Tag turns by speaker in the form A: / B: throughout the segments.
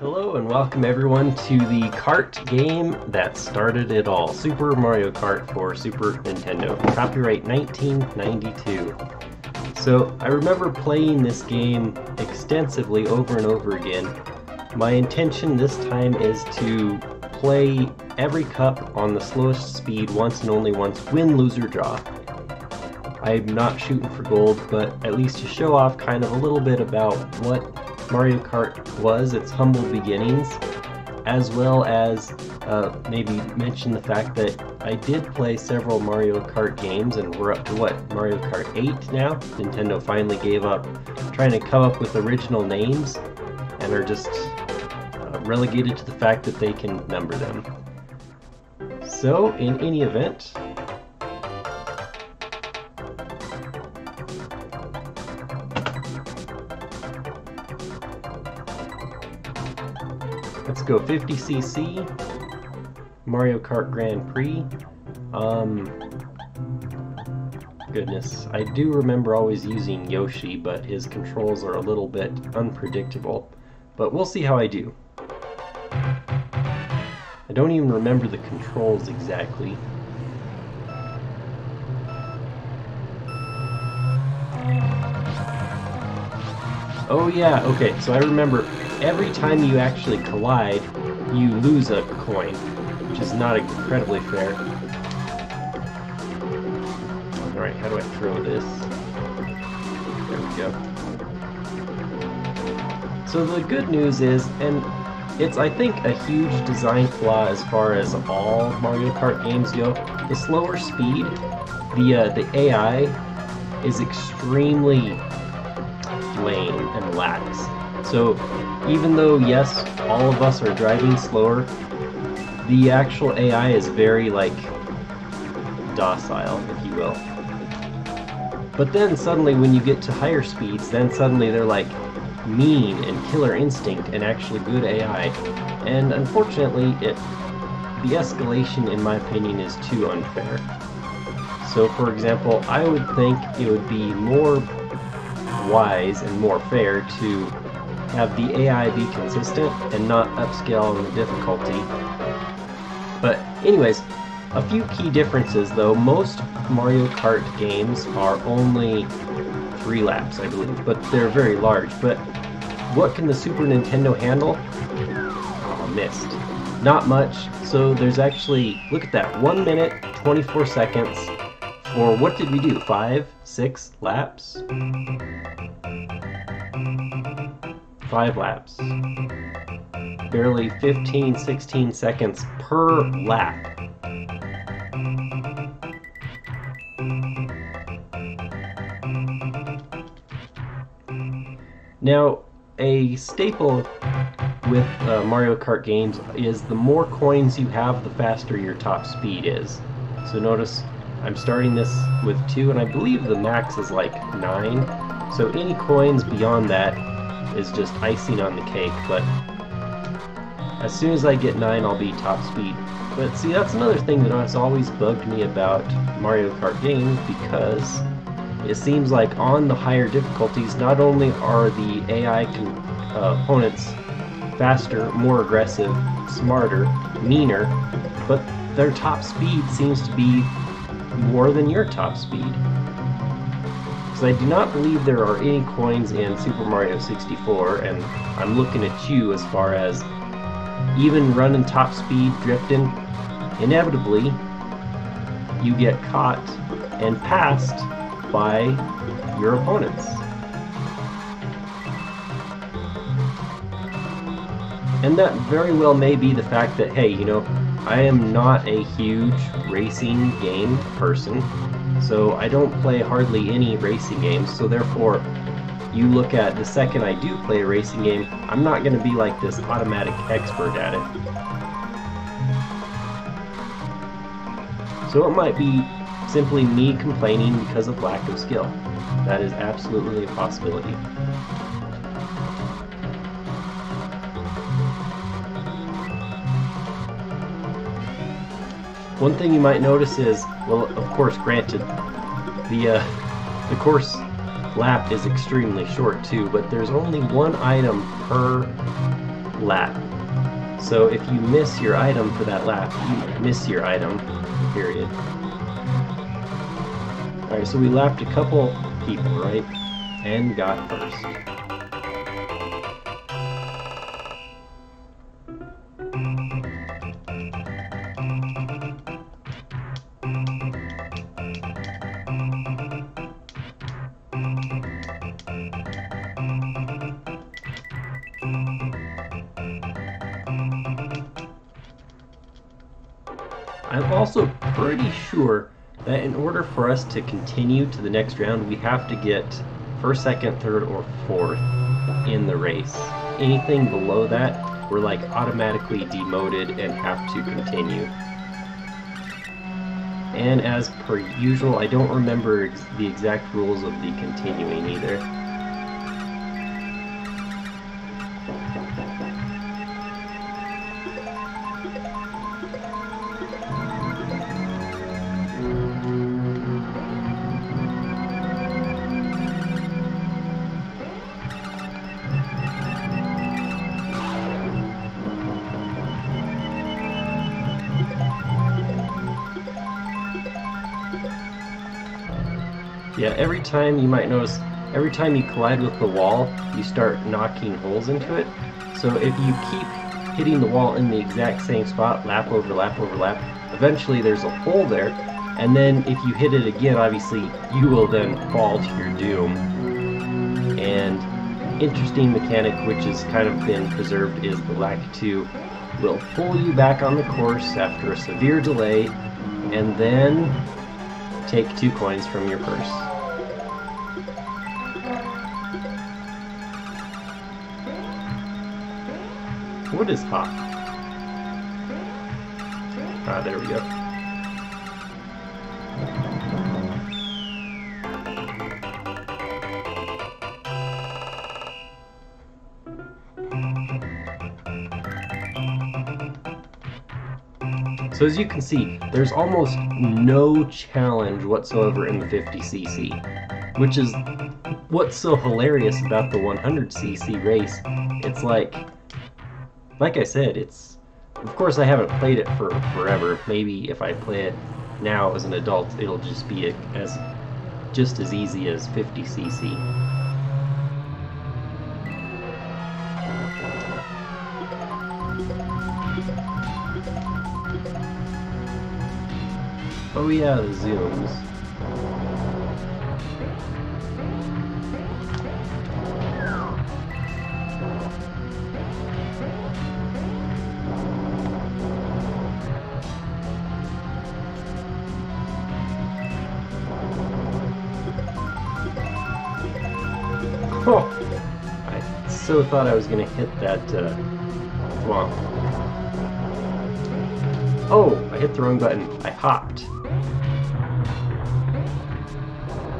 A: Hello and welcome everyone to the kart game that started it all, Super Mario Kart for Super Nintendo, copyright 1992. So I remember playing this game extensively over and over again. My intention this time is to play every cup on the slowest speed once and only once, win, lose, or draw. I'm not shooting for gold, but at least to show off kind of a little bit about what Mario Kart was, its humble beginnings, as well as maybe mention the fact that I did play several Mario Kart games, and we're up to what, Mario Kart 8 now? Nintendo finally gave up trying to come up with original names and are just relegated to the fact that they can number them. So, in any event, let's go 50cc, Mario Kart Grand Prix. Goodness, I do remember always using Yoshi, but his controls are a little bit unpredictable. But we'll see how I do. I don't even remember the controls exactly. Oh yeah, okay, so I remember every time you actually collide, you lose a coin, which is not incredibly fair. Alright, how do I throw this? There we go. So the good news is, and it's I think a huge design flaw as far as all Mario Kart games go, the slower speed, the AI is extremely lame and lax. So even though, yes, all of us are driving slower, the actual AI is very, like, docile, if you will. But then suddenly when you get to higher speeds, then suddenly they're like mean and killer instinct and actually good AI. And unfortunately, the escalation, in my opinion, is too unfair. So for example, I would think it would be more wise and more fair to have the AI be consistent and not upscale in the difficulty. But anyways, a few key differences though. Most Mario Kart games are only 3 laps, I believe, but they're very large. But what can the Super Nintendo handle? Oh, missed. Not much. So there's actually, look at that, 1 minute, 24 seconds for, what did we do, 5, 6 laps? 5 laps. Barely 15, 16 seconds per lap. Now, a staple with Mario Kart games is the more coins you have, the faster your top speed is. So notice I'm starting this with 2, and I believe the max is like 9. So any coins beyond that is just icing on the cake, but as soon as I get 9, I'll be top speed. But see, that's another thing that has always bugged me about Mario Kart games, because it seems like on the higher difficulties, not only are the AI opponents faster, more aggressive, smarter, meaner, but their top speed seems to be more than your top speed. Because I do not believe there are any coins in Super Mario 64, and I'm looking at you as far as even running top speed, drifting, inevitably you get caught and passed by your opponents. And that very well may be the fact that, hey, you know, I am not a huge racing game person, so I don't play hardly any racing games, so therefore you look at the second I do play a racing game, I'm not going to be like this automatic expert at it. So it might be simply me complaining because of lack of skill. That is absolutely a possibility. One thing you might notice is, well, of course, granted, the course lap is extremely short too, but there's only one item per lap. So if you miss your item for that lap, you miss your item, period. Alright, so we lapped a couple people, right? And got first. I'm also pretty sure that in order for us to continue to the next round, we have to get first, second, third, or fourth in the race. Anything below that, we're like automatically demoted and have to continue. And as per usual, I don't remember the exact rules of the continuing either. Yeah, every time you might notice, every time you collide with the wall, you start knocking holes into it. So if you keep hitting the wall in the exact same spot, lap over lap over lap, eventually there's a hole there, and then if you hit it again, obviously you will then fall to your doom. And interesting mechanic which has kind of been preserved is the lack 2 will pull you back on the course after a severe delay, and then take 2 coins from your purse. What is hop? Ah, there we go. So as you can see, there's almost no challenge whatsoever in the 50cc, which is what's so hilarious about the 100cc race. It's like I said, of course I haven't played it for forever. Maybe if I play it now as an adult, it'll just be just as easy as 50cc. Oh yeah, the zooms. Oh! I so thought I was gonna hit that, swamp. Oh! I hit the wrong button. I hopped.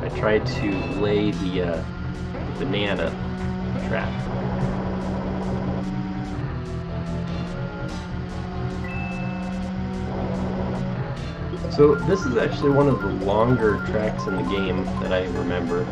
A: I tried to lay the banana trap. So this is actually one of the longer tracks in the game that I remember.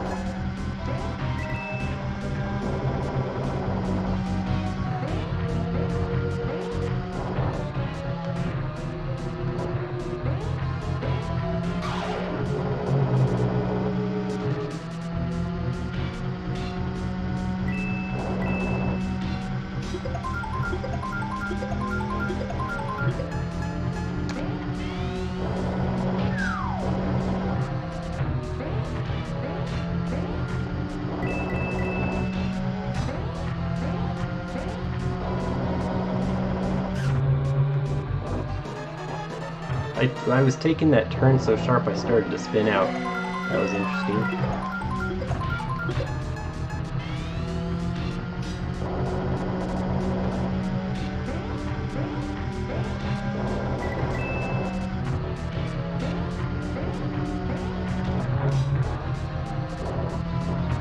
A: I was taking that turn so sharp I started to spin out. That was interesting.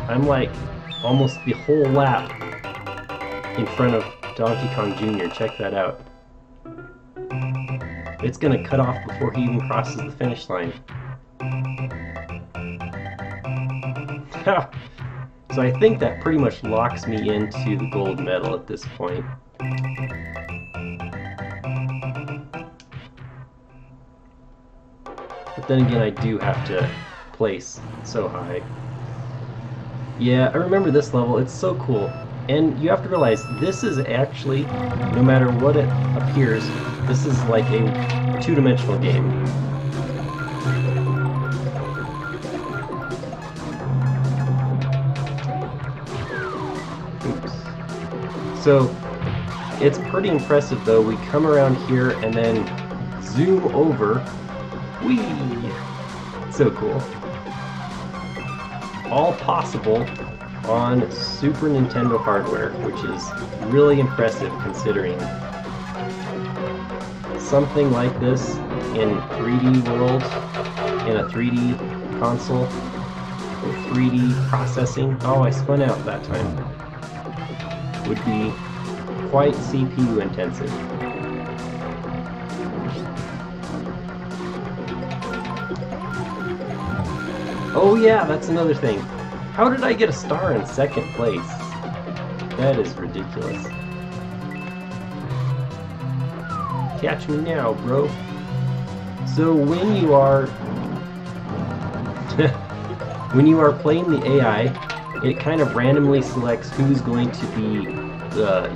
A: I'm like almost the whole lap in front of Donkey Kong Jr. Check that out. It's gonna cut off before he even crosses the finish line. So I think that pretty much locks me into the gold medal at this point. But then again, I do have to place so high. Yeah, I remember this level. It's so cool. And you have to realize, this is actually, no matter what it appears, this is like a two-dimensional game. Oops. So, it's pretty impressive though. We come around here and then zoom over. Whee! So cool. All possible on Super Nintendo hardware, which is really impressive considering something like this in 3D world, in a 3D console, with 3D processing. Oh, I spun out that time. Would be quite CPU intensive. Oh yeah, that's another thing. How did I get a star in second place? That is ridiculous. Catch me now, bro. So when you are playing the AI, it kind of randomly selects who's going to be the,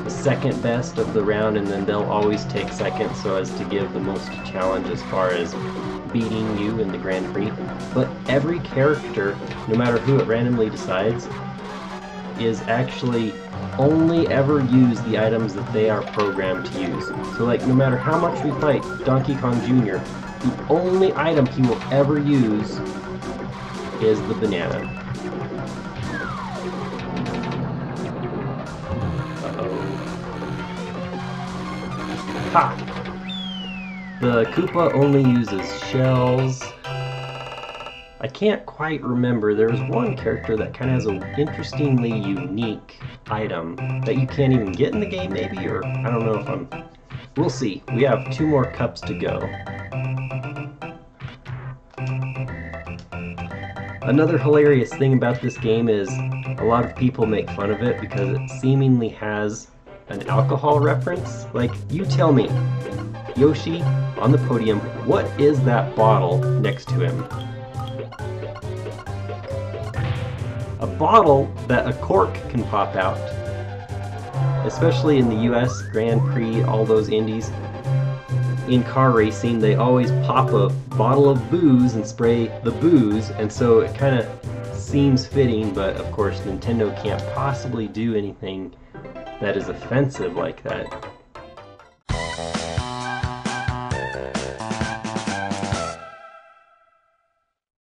A: the second best of the round, and then they'll always take second so as to give the most challenge as far as beating you in the Grand Prix. But every character, no matter who it randomly decides, is actually only ever use the items that they are programmed to use. So like, no matter how much we fight Donkey Kong Jr., the only item he will ever use is the banana. Uh-oh. Ha! The Koopa only uses shells. I can't quite remember. There's one character that kind of has an interestingly unique item that you can't even get in the game, maybe, or I don't know if I'm... We'll see. We have 2 more cups to go. Another hilarious thing about this game is a lot of people make fun of it because it seemingly has an alcohol reference. Like, you tell me, Yoshi, on the podium, what is that bottle next to him? A bottle that a cork can pop out. Especially in the US Grand Prix, all those indies. In car racing, they always pop a bottle of booze and spray the booze, and so it kind of seems fitting, but of course Nintendo can't possibly do anything that is offensive like that.